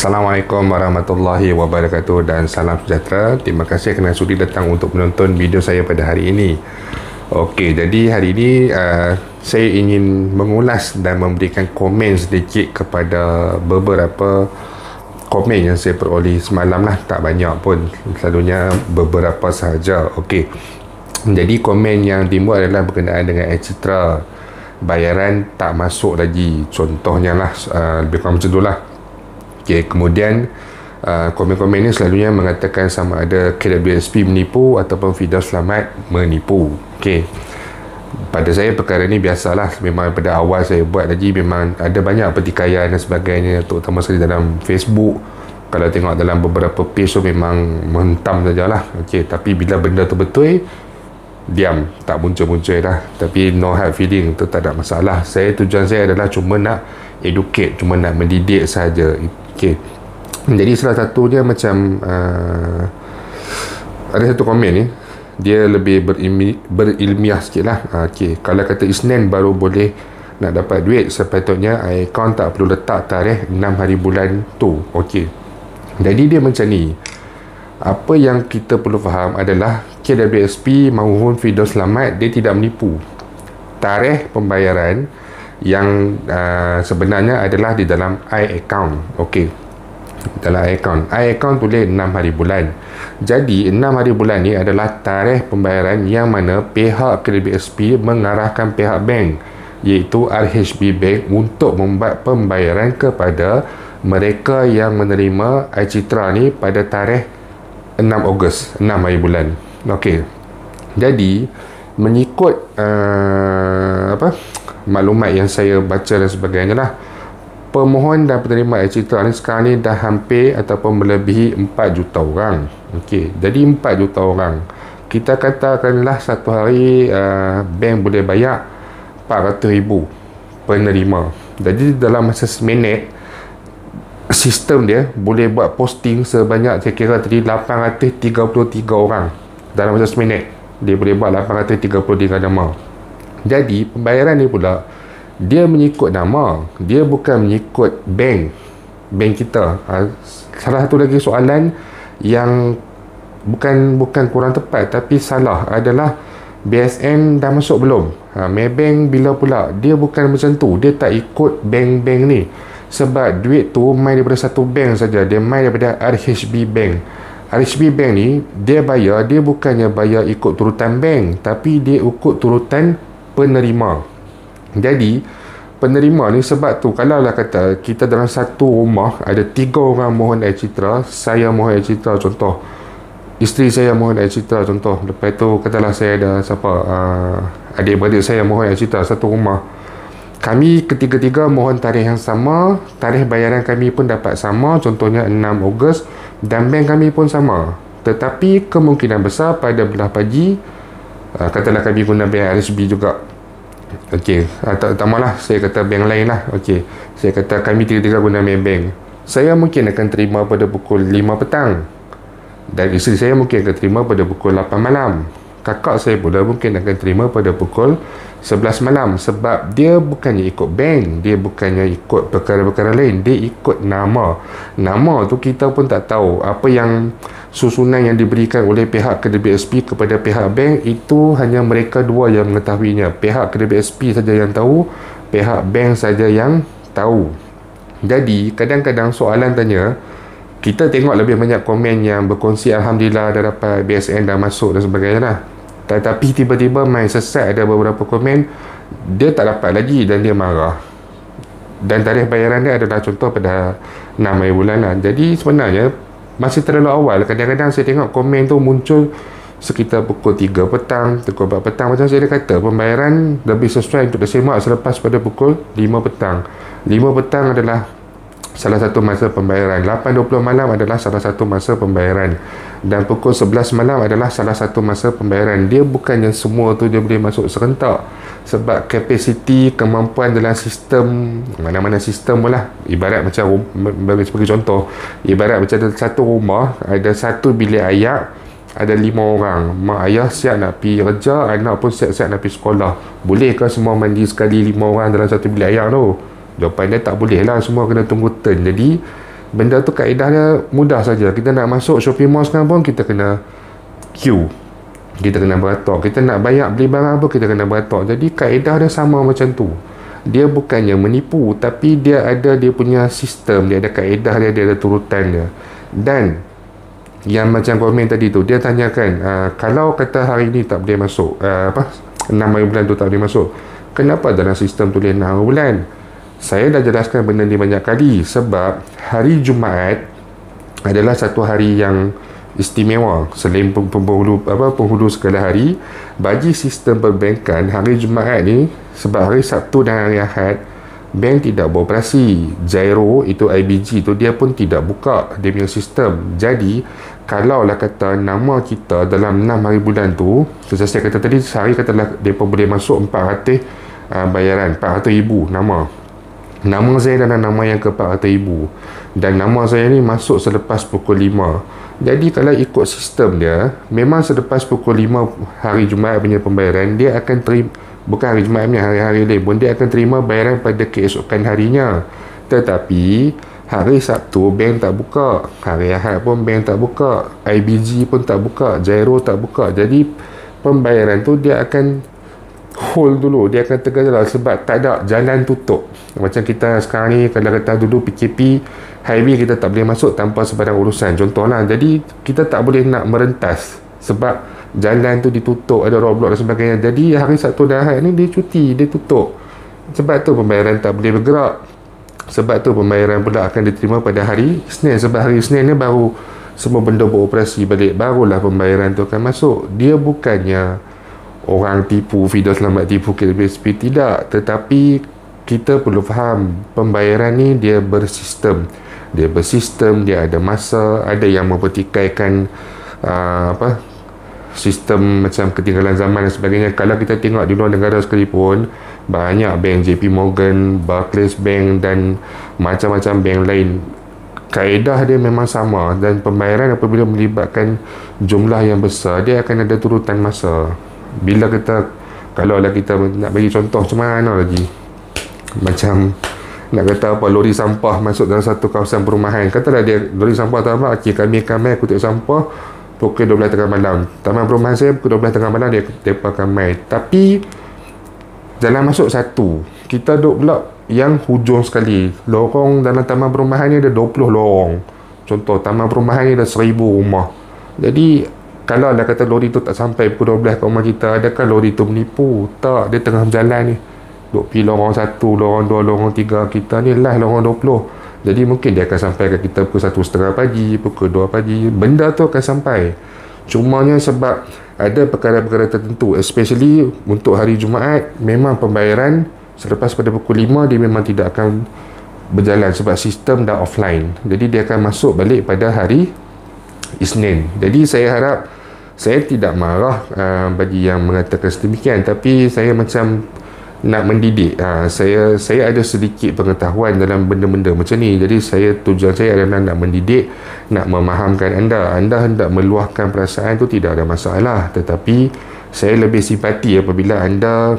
Assalamualaikum warahmatullahi wabarakatuh dan salam sejahtera. Terima kasih kerana sudi datang untuk menonton video saya pada hari ini. Okey, jadi hari ini saya ingin mengulas dan memberikan komen sedikit kepada beberapa komen yang saya peroleh semalam lah. Tak banyak pun, selalunya beberapa sahaja. Okey, jadi komen yang timbul adalah berkenaan dengan Citra. Bayaran tak masuk lagi, contohnya lah, lebih kurang macam tu lah. Okay, kemudian komen-komen ini selalunya mengatakan sama ada KWSP menipu ataupun Firdaus Selamat menipu. Okay, pada saya perkara ni biasalah. Memang pada awal saya buat lagi memang ada banyak pertikaian dan sebagainya, terutama sekali dalam Facebook. Kalau tengok dalam beberapa page tu memang menghentam sajalah. Okay, tapi bila benda tu betul, diam, tak muncul-muncul dah. Tapi no hard feeling tu tak ada masalah. Tujuan saya adalah cuma nak educate, cuma nak mendidik saja. Okay. Jadi salah satunya macam ada satu komen ni, dia lebih berilmiah sikit lah. Okay. Kalau kata Isnin baru boleh nak dapat duit, sepatutnya akaun tak perlu letak tarikh 6 hari bulan tu. Okay. Jadi dia macam ni. Apa yang kita perlu faham adalah KWSP maupun Firdaus Selamat, dia tidak menipu. Tarikh pembayaran yang sebenarnya adalah di dalam iAccount. Okey, dalam iAccount tulis 6 hari bulan. Jadi 6 hari bulan ni adalah tarikh pembayaran yang mana pihak KWSP mengarahkan pihak bank, iaitu RHB Bank, untuk membuat pembayaran kepada mereka yang menerima Citra ni pada tarikh 6 Ogos, 6 hari bulan. Okey, jadi mengikut maklumat yang saya baca dan sebagainya lah, pemohon dan penerima Citra ni sekarang ni dah hampir ataupun melebihi 4 juta orang. Okey, jadi 4 juta orang, kita katakanlah satu hari bank boleh bayar 400,000 penerima. Jadi dalam masa seminit, sistem dia boleh buat posting sebanyak, saya kira tadi 833 orang. Dalam masa seminit dia boleh buat 833 nama. Jadi pembayaran ni pula dia mengikut nama, dia bukan mengikut bank kita. Salah satu lagi soalan yang bukan kurang tepat tapi salah adalah, BSN dah masuk belum? Maybank bila pula? Dia bukan macam tu, dia tak ikut bank-bank ni. Sebab duit tu main daripada satu bank saja, dia main daripada RHB Bank. RHB Bank ni dia bayar, dia bukannya bayar ikut turutan bank, tapi dia ikut turutan penerima. Jadi penerima ni, sebab tu kalau lah kata kita dalam satu rumah ada 3 orang mohon Citra, saya mohon Citra contoh, isteri saya mohon Citra contoh, lepas tu katalah saya ada siapa, adik-beradik saya mohon Citra satu rumah, kami ketiga-tiga mohon tarikh yang sama, tarikh bayaran kami pun dapat sama, contohnya 6 Ogos, dan bank kami pun sama. Tetapi kemungkinan besar pada belah pagi, katalah kami guna bank RSB juga. Okey, tak malah saya kata bank lain lah. Okey, saya kata kami tiga-tiga guna bank. Saya mungkin akan terima pada pukul 5 petang. Dan isteri saya mungkin akan terima pada pukul 8 malam. Kakak saya pula mungkin akan terima pada pukul 11 malam. Sebab dia bukannya ikut bank, dia bukannya ikut perkara-perkara lain, dia ikut nama. Nama tu kita pun tak tahu apa yang susunan yang diberikan oleh pihak KWSP kepada pihak bank, itu hanya mereka dua yang mengetahuinya. Pihak KWSP saja yang tahu, pihak bank saja yang tahu. Jadi kadang-kadang soalan tanya, kita tengok lebih banyak komen yang berkongsi Alhamdulillah dah dapat BSN dah masuk dan sebagainya lah. Tetapi tiba-tiba main sesat, ada beberapa komen dia tak dapat lagi dan dia marah. Dan tarikh bayaran dia adalah contoh pada 6 hari bulan lah. Jadi sebenarnya masih terlalu awal. Kadang-kadang saya tengok komen tu muncul sekitar pukul 3 petang, pukul 4 petang. Macam saya kata, pembayaran lebih sesuai untuk disemak selepas pada pukul 5 petang. 5 petang adalah salah satu masa pembayaran, 8.20 malam adalah salah satu masa pembayaran, dan pukul 11 malam adalah salah satu masa pembayaran. Dia bukannya semua tu dia boleh masuk serentak, sebab kapasiti, kemampuan dalam sistem, mana-mana sistem pun lah. Ibarat macam, sebagai contoh, ibarat macam satu rumah ada satu bilik ayak, ada 5 orang, mak ayah siap nak pergi kerja, anak pun siap-siap nak pergi sekolah. Bolehkah semua mandi sekali 5 orang dalam satu bilik ayak tu? Jawapan dia tak boleh lah, semua kena tunggu turn. Jadi Benda tu kaedah dia mudah saja. Kita nak masuk shopping mall sekarang pun kita kena queue, kita kena beratur. Kita nak bayar beli barang pun kita kena beratur. Jadi kaedah dia sama macam tu. Dia bukannya menipu, tapi dia ada dia punya sistem, dia ada kaedah dia, dia ada turutan dia. Dan yang macam komen tadi tu, dia tanyakan, kalau kata hari ni tak boleh masuk, 6 hari bulan tu tak boleh masuk, kenapa dalam sistem tulis 6 hari bulan? Saya dah jelaskan benda ni banyak kali. Sebab hari Jumaat adalah satu hari yang istimewa selain penghulu segala hari. Bagi sistem perbankan, hari Jumaat ni, sebab hari Sabtu dan hari Ahad bank tidak beroperasi, Giro itu IBG tu dia pun tidak buka dia punya sistem. Jadi kalaulah kata nama kita dalam 6 hari bulan tu, seperti saya kata tadi, sehari katalah mereka boleh masuk 400 bayaran, 400,000 nama saya dalam nama yang ke 400,000, dan nama saya ni masuk selepas pukul 5. Jadi kalau ikut sistem dia, memang selepas pukul 5 hari Jumaat punya pembayaran, dia akan terima, bukan hari Jumaat punya, hari-hari lain pun dia akan terima bayaran pada keesokan harinya. Tetapi hari Sabtu bank tak buka, hari Ahad pun bank tak buka, IBG pun tak buka, Giro tak buka. Jadi pembayaran tu dia akan hold dulu, dia akan tergala sebab tak ada, jalan tutup. Macam kita sekarang ni, kalau kata dulu PKP, highway kita tak boleh masuk tanpa sebarang urusan, contohlah. Jadi kita tak boleh nak merentas sebab jalan tu ditutup, ada roadblock dan sebagainya. Jadi hari Sabtu dan Ahad ni dia cuti, dia tutup. Sebab tu pembayaran tak boleh bergerak. Sebab tu pembayaran pula akan diterima pada hari Isnin. Sebab hari Isnin ni baru semua benda beroperasi balik, barulah pembayaran tu akan masuk. Dia bukannya orang tipu, Fidos lambat tipu KBSP, tidak. Tetapi kita perlu faham, pembayaran ni dia bersistem. Dia bersistem, dia ada masa, ada yang mempertikaikan sistem macam ketinggalan zaman dan sebagainya. Kalau kita tengok di luar negara sekalipun, banyak bank, JP Morgan, Barclays Bank dan macam-macam bank lain, kaedah dia memang sama. Dan pembayaran apabila melibatkan jumlah yang besar, dia akan ada turutan masa. Bila kita, kalaulah kita nak bagi contoh macam mana lagi, macam nak kata apa, lori sampah masuk dalam satu kawasan perumahan, katalah dia lori sampah tak apa, okay, kami kutip sampah pukul 12 tengah malam, taman perumahan saya pukul 12 tengah malam dia akan main. Tapi jalan masuk satu, kita duduk pula yang hujung sekali. Lorong dalam taman perumahan ni ada 20 lorong, contoh taman perumahan ni ada 1000 rumah. Jadi kalau dah kata lori tu tak sampai pukul 12 ke rumah kita, adakah lori tu menipu? Tak, dia tengah berjalan ni, duk pergi lorong 1, lorong 2, lorong 3, kita ni lah lorong 20. Jadi mungkin dia akan sampai ke kita pukul 1:30 pagi, pukul 2 pagi, benda tu akan sampai. Cumanya sebab ada perkara-perkara tertentu, especially untuk hari Jumaat, memang pembayaran selepas pada pukul 5 dia memang tidak akan berjalan sebab sistem dah offline. Jadi dia akan masuk balik pada hari Isnin. Jadi saya harap, saya tidak marah bagi yang mengatakan sedemikian, tapi saya macam nak mendidik. Saya ada sedikit pengetahuan dalam benda-benda macam ni. Jadi tujuan saya adalah nak mendidik, nak memahamkan anda. Anda hendak meluahkan perasaan tu tidak ada masalah, tetapi saya lebih simpati apabila anda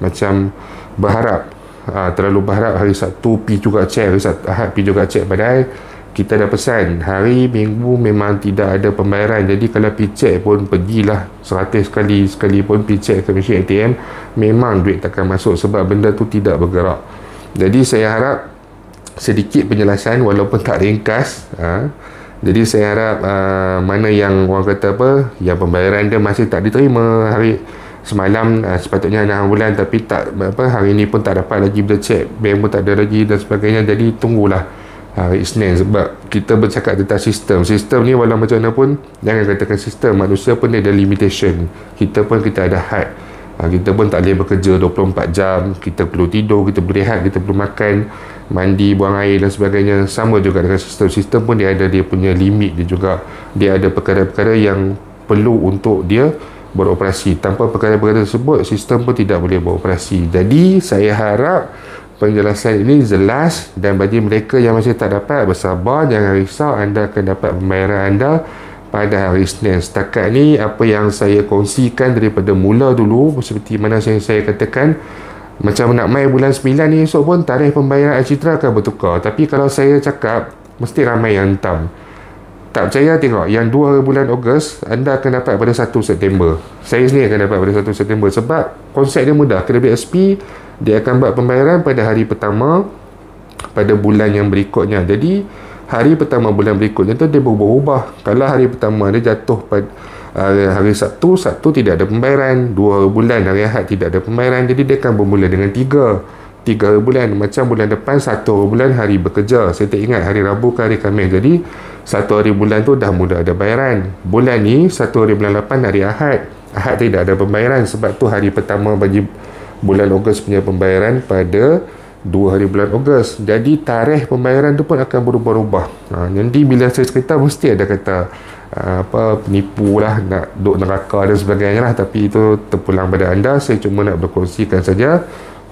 macam berharap, terlalu berharap hari Sabtu pi juga cek, hari Ahad pi juga cek. Padahal kita dah pesan hari Minggu memang tidak ada pembayaran. Jadi kalau pergi cek pun pergilah 100 sekali pun pergi cek ke mesin ATM, memang duit takkan masuk sebab benda tu tidak bergerak. Jadi saya harap sedikit penjelasan walaupun tak ringkas. Jadi saya harap mana yang orang kata apa, yang pembayaran dia masih tak diterima hari semalam, sepatutnya 6 bulan tapi tak hari ni pun tak dapat lagi, bila cek bank pun tak ada lagi dan sebagainya. Jadi tunggulah hari Isnin, sebab kita bercakap tentang sistem ni, walau macam mana pun jangan katakan sistem, manusia pun dia ada limitation. Kita ada had. Kita pun tak boleh bekerja 24 jam, kita perlu tidur, kita berehat, kita perlu makan, mandi, buang air dan sebagainya. Sama juga dengan sistem pun dia ada dia punya limit dia juga. Dia ada perkara-perkara yang perlu untuk dia beroperasi. Tanpa perkara-perkara tersebut, sistem pun tidak boleh beroperasi. Jadi saya harap penjelasan ini jelas, dan bagi mereka yang masih tak dapat, bersabar, jangan risau, anda akan dapat pembayaran anda pada hari Isnin. Setakat ni apa yang saya kongsikan daripada mula dulu, seperti mana saya katakan, macam nak mai bulan 9 ni esok pun tarikh pembayaran Alcitra akan bertukar. Tapi kalau saya cakap mesti ramai yang hantam. Tak percaya, tengok yang 2 hari bulan Ogos anda akan dapat pada 1 September. Saya sendiri akan dapat pada 1 September sebab konsep dia mudah. Kredit SP dia akan buat pembayaran pada hari pertama pada bulan yang berikutnya. Jadi hari pertama bulan berikutnya tu dia berubah-ubah. Kalau hari pertama dia jatuh pada hari Sabtu tidak ada pembayaran. 2 hari bulan hari Ahad tidak ada pembayaran. Jadi dia akan bermula dengan 3 hari bulan. Macam bulan depan 1 hari bulan hari bekerja. Saya tak ingat hari Rabu ke hari Khamis. Jadi 1 hari bulan tu dah mula ada bayaran. Bulan ni 1 hari bulan 8 hari Ahad. Ahad tidak ada pembayaran. Sebab tu hari pertama bagi bulan Ogos punya pembayaran pada 2 hari bulan Ogos. Jadi tarikh pembayaran tu pun akan berubah-ubah. Nanti bila saya cerita mesti ada kata penipu lah, nak duduk neraka dan sebagainya lah. Tapi itu terpulang pada anda. Saya cuma nak berkongsikan saja.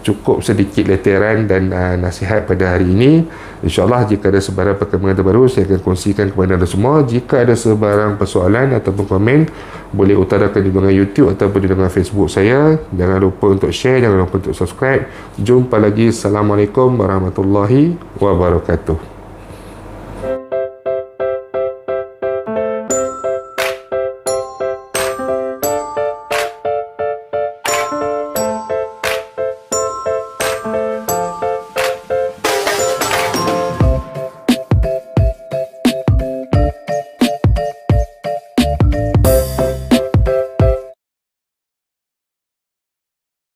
Cukup sedikit leteran dan nasihat pada hari ini. InsyaAllah jika ada sebarang perkembangan terbaru saya akan kongsikan kepada anda semua. Jika ada sebarang persoalan ataupun komen, boleh utarakan di dalam YouTube ataupun di dalam Facebook saya. Jangan lupa untuk share, jangan lupa untuk subscribe. Jumpa lagi. Assalamualaikum warahmatullahi wabarakatuh.